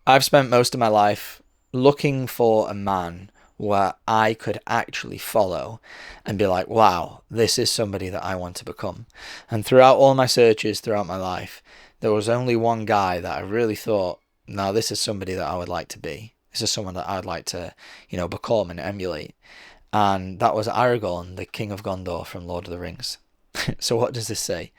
I've spent most of my life looking for a man where I could actually follow and be like, wow, this is somebody that I want to become. And throughout all my searches throughout my life, there was only one guy that I really thought, no, this is somebody that I would like to be. This is someone that I'd like to, become and emulate. And that was Aragorn, the King of Gondor from Lord of the Rings. So what does this say?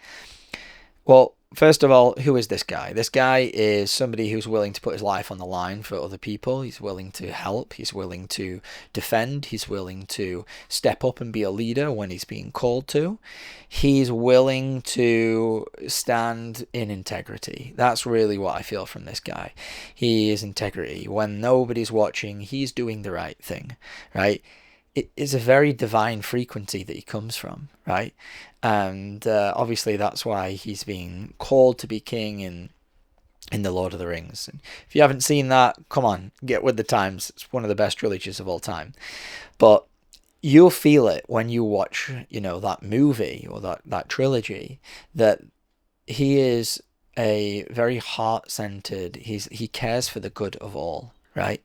Well, first of all, who is this guy? This guy is somebody who's willing to put his life on the line for other people. He's willing to help. He's willing to defend. He's willing to step up and be a leader when he's being called to. He's willing to stand in integrity. That's really what I feel from this guy. He is integrity. When nobody's watching, he's doing the right thing, right? It is a very divine frequency that he comes from, right? And obviously that's why he's being called to be king in the Lord of the Rings. And if you haven't seen that, come on, get with the times. It's one of the best trilogies of all time. But you'll feel it when you watch, that movie or that trilogy, that he is a very heart-centered. He cares for the good of all, right?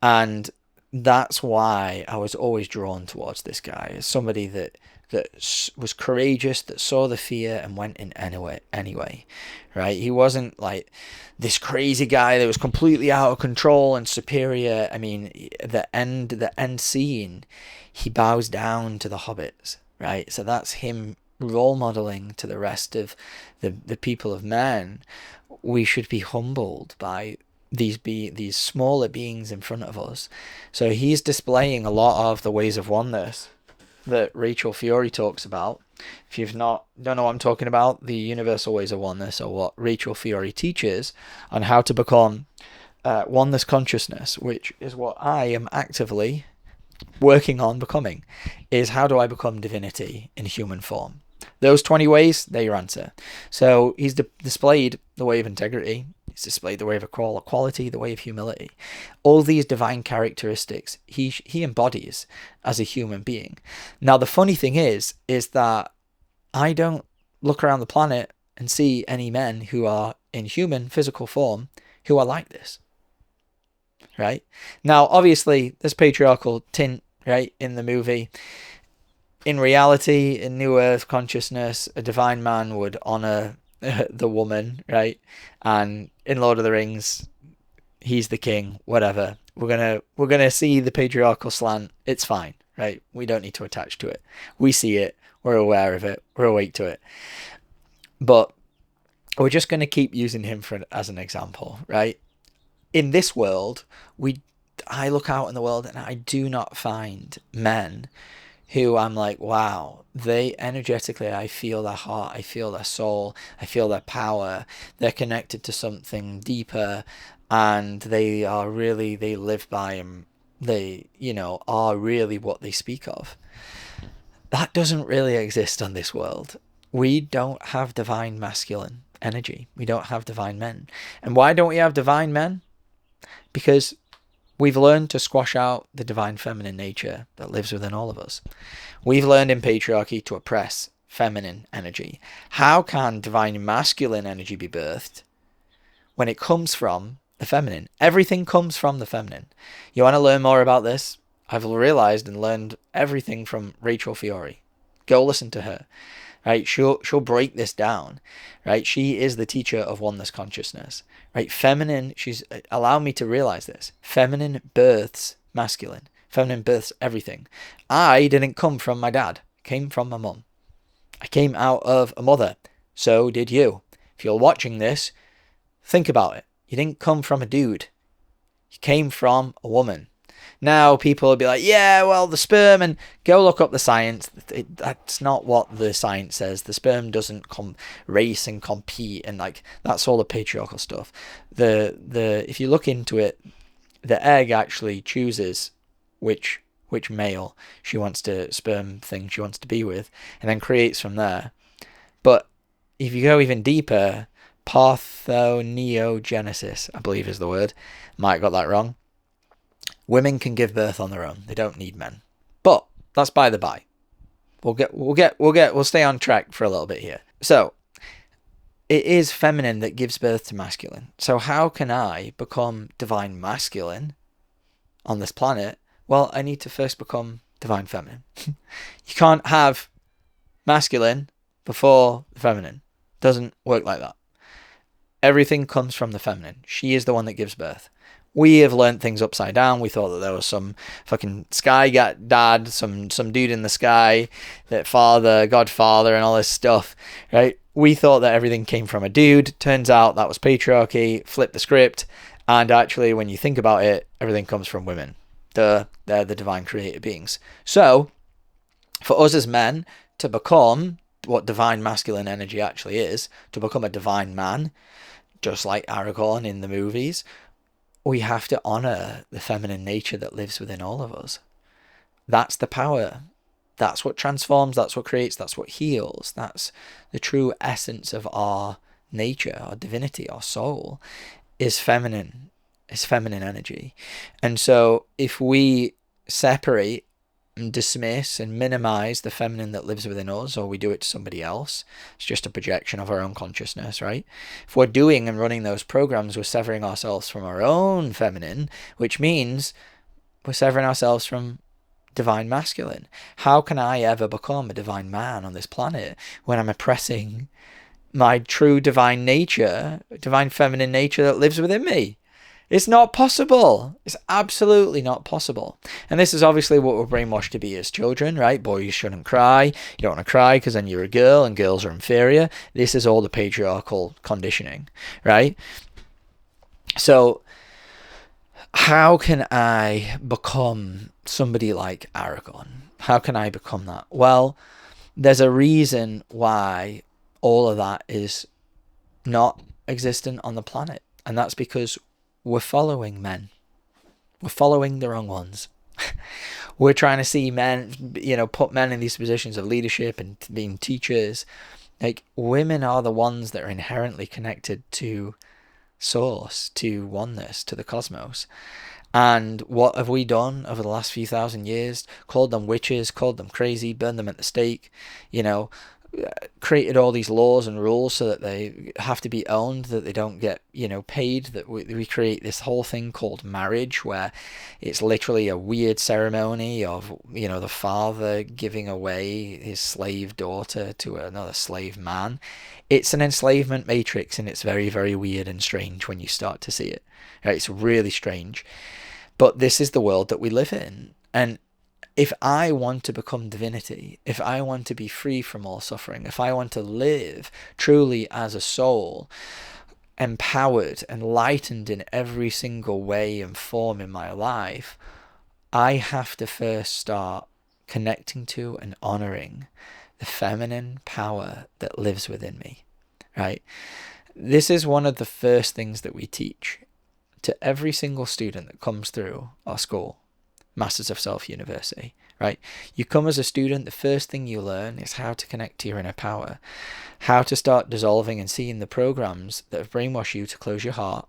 And that's why I was always drawn towards this guy as somebody that was courageous, that saw the fear and went in anyway, right? He wasn't like this crazy guy that was completely out of control and superior. I mean, the end scene, he bows down to the hobbits, right? So that's him role modeling to the rest of the people of man. We should be humbled by these smaller beings in front of us. So he's displaying a lot of the ways of oneness that Rachel Fiore talks about. If you've don't know what I'm talking about, the universal ways of oneness, or what Rachel Fiore teaches on how to become oneness consciousness, which is what I am actively working on becoming, is how do I become divinity in human form? Those 20 ways, they're your answer. So he's displayed the way of integrity. He's displayed the way of equality, the way of humility. All these divine characteristics he embodies as a human being. Now, the funny thing is that I don't look around the planet and see any men who are in human physical form who are like this. Right? Now, obviously, there's patriarchal tint, right, in the movie. In reality, in New Earth consciousness, a divine man would honor the woman, right? And in Lord of the Rings, he's the king, whatever. We're gonna see the patriarchal slant. It's fine, right? We don't need to attach to it. We see it, we're aware of it, we're awake to it. But we're just gonna keep using him as an example, right? In this world, I look out in the world and I do not find men who I'm like, wow, they energetically, I feel their heart, I feel their soul, I feel their power. They're connected to something deeper, and they live by them. They, are really what they speak of. That doesn't really exist on this world. We don't have divine masculine energy. We don't have divine men. And why don't we have divine men? Because we've learned to squash out the divine feminine nature that lives within all of us. We've learned in patriarchy to oppress feminine energy. How can divine masculine energy be birthed when it comes from the feminine? Everything comes from the feminine. You want to learn more about this? I've realized and learned everything from Rachel Fiore. Go listen to her. Right? She'll break this down. Right? She is the teacher of oneness consciousness. Right? Feminine, she's allowed me to realize this. Feminine births masculine. Feminine births everything. I didn't come from my dad. I came from my mum. I came out of a mother. So did you. If you're watching this, think about it. You didn't come from a dude. You came from a woman. Now people will be like, yeah, well, the sperm, and go look up the science. That's not what the science says. The sperm doesn't race and compete, and like that's all the patriarchal stuff. If you look into it, the egg actually chooses which male she wants to be with, and then creates from there. But if you go even deeper, parthenogenesis, I believe is the word. Might have got that wrong. Women can give birth on their own. They don't need men. But that's by the by. We'll stay on track for a little bit here. So it is feminine that gives birth to masculine. So how can I become divine masculine on this planet? Well, I need to first become divine feminine. You can't have masculine before the feminine. Doesn't work like that. Everything comes from the feminine. She is the one that gives birth. We have learned things upside down. We thought that there was some fucking sky dad, some dude in the sky, that father, godfather, and all this stuff, right? We thought that everything came from a dude. Turns out that was patriarchy. Flip the script. And actually, when you think about it, everything comes from women. They're the divine created beings. So, for us as men to become what divine masculine energy actually is, to become a divine man, just like Aragorn in the movies, we have to honor the feminine nature that lives within all of us. That's the power. That's what transforms, that's what creates, that's what heals. That's the true essence of our nature, our divinity, our soul, is feminine. It's feminine energy. And so if we separate and dismiss and minimize the feminine that lives within us, or we do it to somebody else, it's just a projection of our own consciousness, right? If we're doing and running those programs, we're severing ourselves from our own feminine, which means we're severing ourselves from divine masculine. How can I ever become a divine man on this planet when I'm oppressing my true divine nature, divine feminine nature that lives within me? It's not possible. It's absolutely not possible. And this is obviously what we're brainwashed to be as children, right? Boys shouldn't cry. You don't want to cry because then you're a girl and girls are inferior. This is all the patriarchal conditioning, right? So how can I become somebody like Aragorn? How can I become that? Well, there's a reason why all of that is not existent on the planet. And that's because we're following men. We're following the wrong ones. We're trying to see men, put men in these positions of leadership and being teachers. Like, women are the ones that are inherently connected to source, to oneness, to the cosmos. And what have we done over the last few thousand years? Called them witches, called them crazy, burned them at the stake, created all these laws and rules so that they have to be owned, that they don't get, paid, that we create this whole thing called marriage, where it's literally a weird ceremony of, the father giving away his slave daughter to another slave man. It's an enslavement matrix, and it's very, very weird and strange when you start to see it. Right? It's really strange. But this is the world that we live in. And if I want to become divinity, if I want to be free from all suffering, if I want to live truly as a soul, empowered, enlightened in every single way and form in my life, I have to first start connecting to and honoring the feminine power that lives within me, right? This is one of the first things that we teach to every single student that comes through our school, Masters of Self University, right? You come as a student, the first thing you learn is how to connect to your inner power, how to start dissolving and seeing the programs that have brainwashed you to close your heart,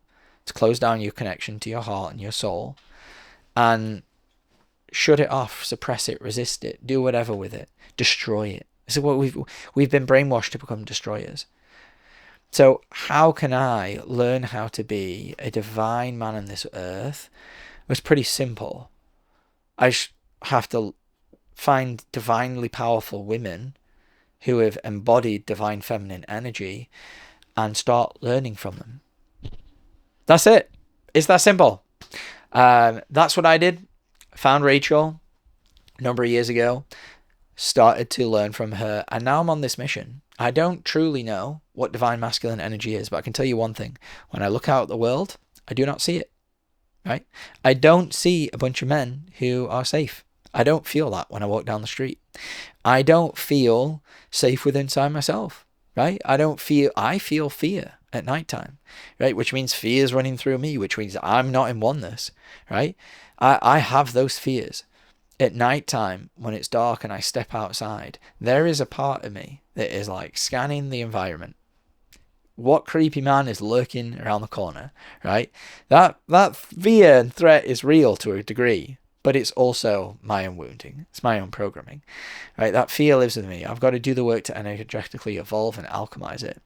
to close down your connection to your heart and your soul, and shut it off, suppress it, resist it, do whatever with it, destroy it. This is what we've been brainwashed to become destroyers. So how can I learn how to be a divine man on this earth? It's pretty simple. I have to find divinely powerful women who have embodied divine feminine energy and start learning from them. That's it. It's that simple. That's what I did. Found Rachel a number of years ago, started to learn from her, and now I'm on this mission. I don't truly know what divine masculine energy is, but I can tell you one thing. When I look out at the world, I do not see it, right? I don't see a bunch of men who are safe. I don't feel that when I walk down the street. I don't feel safe within inside myself, right? I feel fear at nighttime, right? Which means fear is running through me, which means I'm not in oneness, right? I have those fears. At nighttime, when it's dark and I step outside, there is a part of me that is like scanning the environment. What creepy man is lurking around the corner, right? That fear and threat is real to a degree, but it's also my own wounding. It's my own programming, right? That fear lives with me. I've got to do the work to energetically evolve and alchemize it.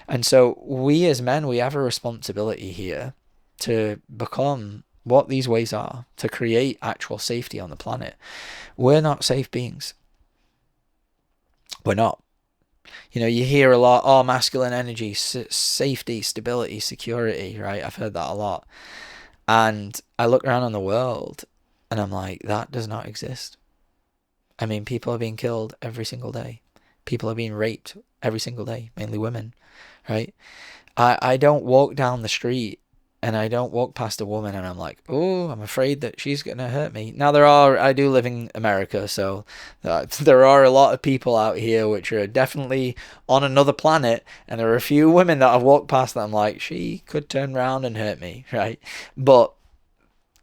And so we as men, we have a responsibility here to become what these ways are, to create actual safety on the planet. We're not safe beings. We're not. You know, you hear a lot, oh, masculine energy, safety, stability, security, right? I've heard that a lot. And I look around on the world and I'm like, that does not exist. I mean, people are being killed every single day. People are being raped every single day, mainly women, right? I don't walk down the street and I don't walk past a woman and I'm like, oh, I'm afraid that she's going to hurt me. Now, I do live in America, so there are a lot of people out here which are definitely on another planet, and there are a few women that I've walked past that I'm like, she could turn around and hurt me, right? But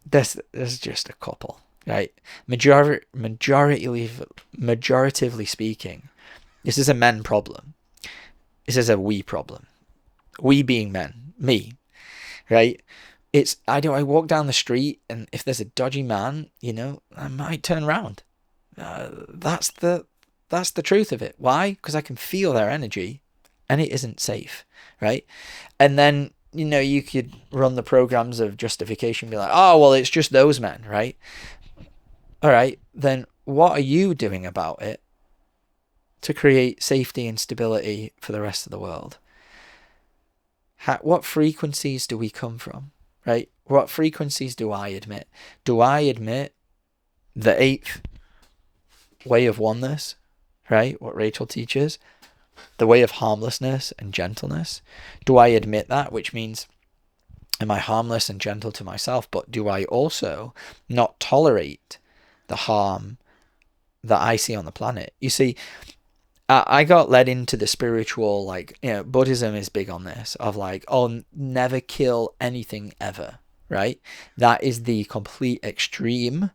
there's just a couple, right? Majoritively speaking, this is a men problem. This is a we problem. We being men, me, right? I walk down the street and if there's a dodgy man, you know, I might turn around. That's the truth of it. Why? Because I can feel their energy and it isn't safe, right? And then, you know, you could run the programs of justification, be like, oh, well, it's just those men, right? All right, then what are you doing about it to create safety and stability for the rest of the world? What frequencies do we come from, right? What frequencies do I admit? Do I admit the 8th way of oneness, right? What Rachel teaches, the way of harmlessness and gentleness. Do I admit that? Which means, am I harmless and gentle to myself? But do I also not tolerate the harm that I see on the planet? You see, I got led into the spiritual, like, you know, Buddhism is big on this, of like, oh, never kill anything ever, right? That is the complete extreme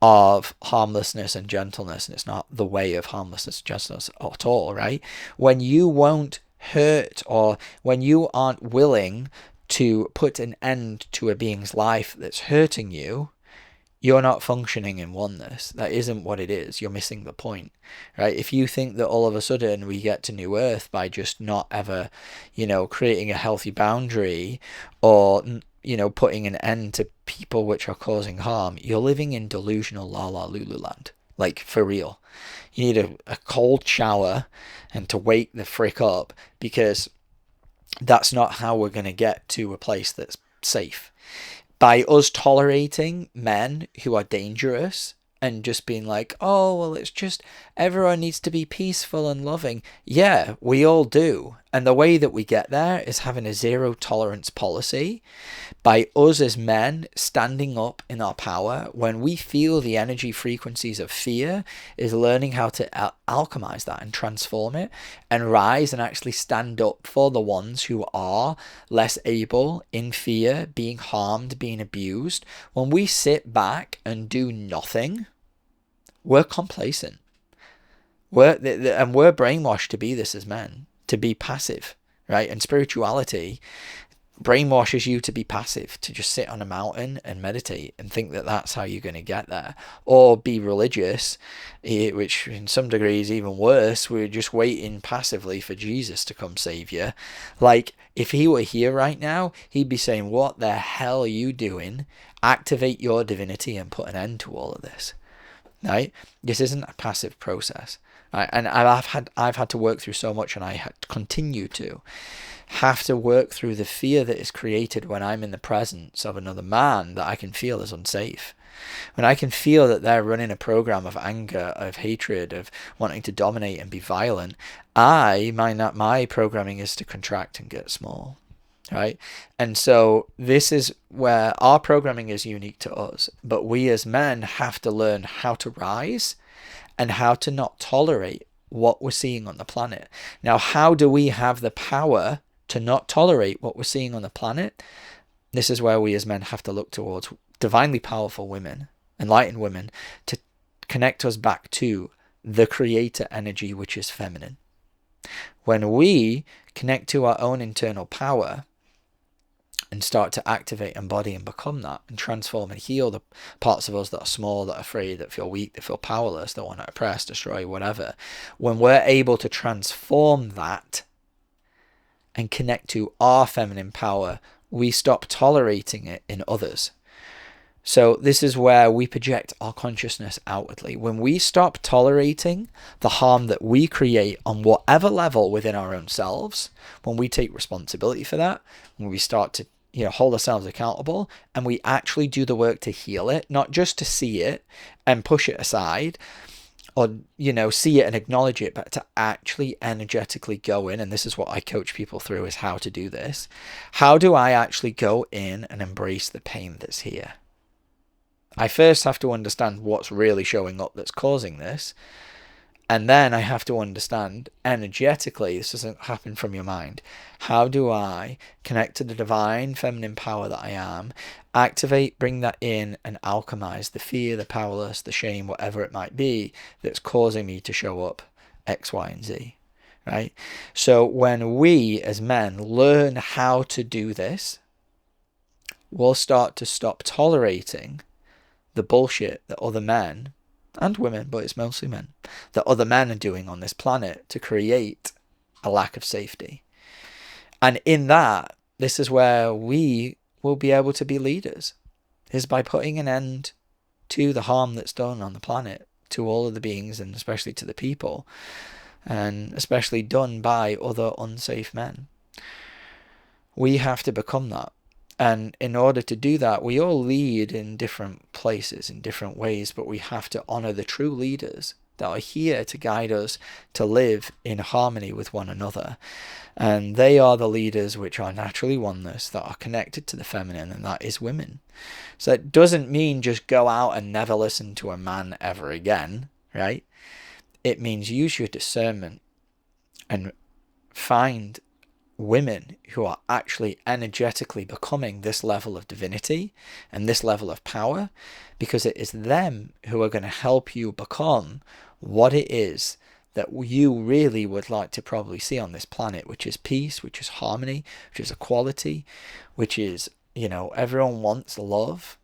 of harmlessness and gentleness, and it's not the way of harmlessness and gentleness at all, right? When you won't hurt, or when you aren't willing to put an end to a being's life that's hurting you, you're not functioning in oneness. That isn't what it is. You're missing the point, right? If you think that all of a sudden we get to New Earth by just not ever, you know, creating a healthy boundary, or, you know, putting an end to people which are causing harm, you're living in delusional la la lulu land. Like, for real. You need a cold shower and to wake the frick up, because that's not how we're going to get to a place that's safe. By us tolerating men who are dangerous and just being like, oh, well, it's just everyone needs to be peaceful and loving. Yeah, we all do. And the way that we get there is having a zero tolerance policy. By us as men standing up in our power, when we feel the energy frequencies of fear, is learning how to alchemize that and transform it and rise and actually stand up for the ones who are less able, in fear, being harmed, being abused. When we sit back and do nothing, we're complacent. We're brainwashed to be this as men, to be passive, right? And spirituality brainwashes you to be passive, to just sit on a mountain and meditate and think that that's how you're going to get there, or be religious, which in some degree is even worse. We're just waiting passively for Jesus to come save you. Like, if he were here right now, he'd be saying, what the hell are you doing? Activate your divinity and put an end to all of this, right? This isn't a passive process, right? And I've had to work through so much, and I continue to have to work through the fear that is created when I'm in the presence of another man that I can feel is unsafe. When I can feel that they're running a program of anger, of hatred, of wanting to dominate and be violent, my programming is to contract and get small, right? And so this is where our programming is unique to us, but we as men have to learn how to rise and how to not tolerate what we're seeing on the planet. Now, how do we have the power to not tolerate what we're seeing on the planet? This is where we as men have to look towards divinely powerful women, enlightened women, to connect us back to the creator energy, which is feminine. When we connect to our own internal power and start to activate, embody, and become that, and transform and heal the parts of us that are small, that are afraid, that feel weak, that feel powerless, that want to oppress, destroy, whatever. When we're able to transform that and connect to our feminine power, we stop tolerating it in others. So this is where we project our consciousness outwardly. When we stop tolerating the harm that we create on whatever level within our own selves, when we take responsibility for that, when we start to hold ourselves accountable, and we actually do the work to heal it, not just to see it and push it aside, or see it and acknowledge it, but to actually energetically go in. And this is what I coach people through, is how to do this. How do I actually go in and embrace the pain that's here? I first have to understand what's really showing up that's causing this. And then I have to understand energetically, this doesn't happen from your mind. How do I connect to the divine feminine power that I am, activate, bring that in, and alchemize the fear, the powerless, the shame, whatever it might be that's causing me to show up X, Y, and Z, right? So when we as men learn how to do this, we'll start to stop tolerating the bullshit that other men and women, but it's mostly men, that other men are doing on this planet to create a lack of safety. And in that, this is where we will be able to be leaders, is by putting an end to the harm that's done on the planet to all of the beings, and especially to the people, and especially done by other unsafe men. We have to become that. And in order to do that, we all lead in different places, in different ways, but we have to honor the true leaders that are here to guide us to live in harmony with one another. And they are the leaders which are naturally oneness, that are connected to the feminine, and that is women. So it doesn't mean just go out and never listen to a man ever again, right? It means use your discernment and find women who are actually energetically becoming this level of divinity and this level of power, because it is them who are going to help you become what it is that you really would like to probably see on this planet, which is peace, which is harmony, which is equality, which is, everyone wants love.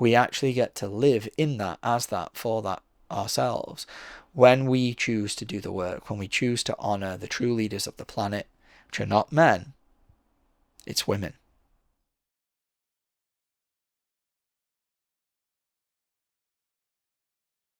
We actually get to live in that, as that, for that ourselves, when we choose to do the work, when we choose to honor the true leaders of the planet, which are not men, it's women.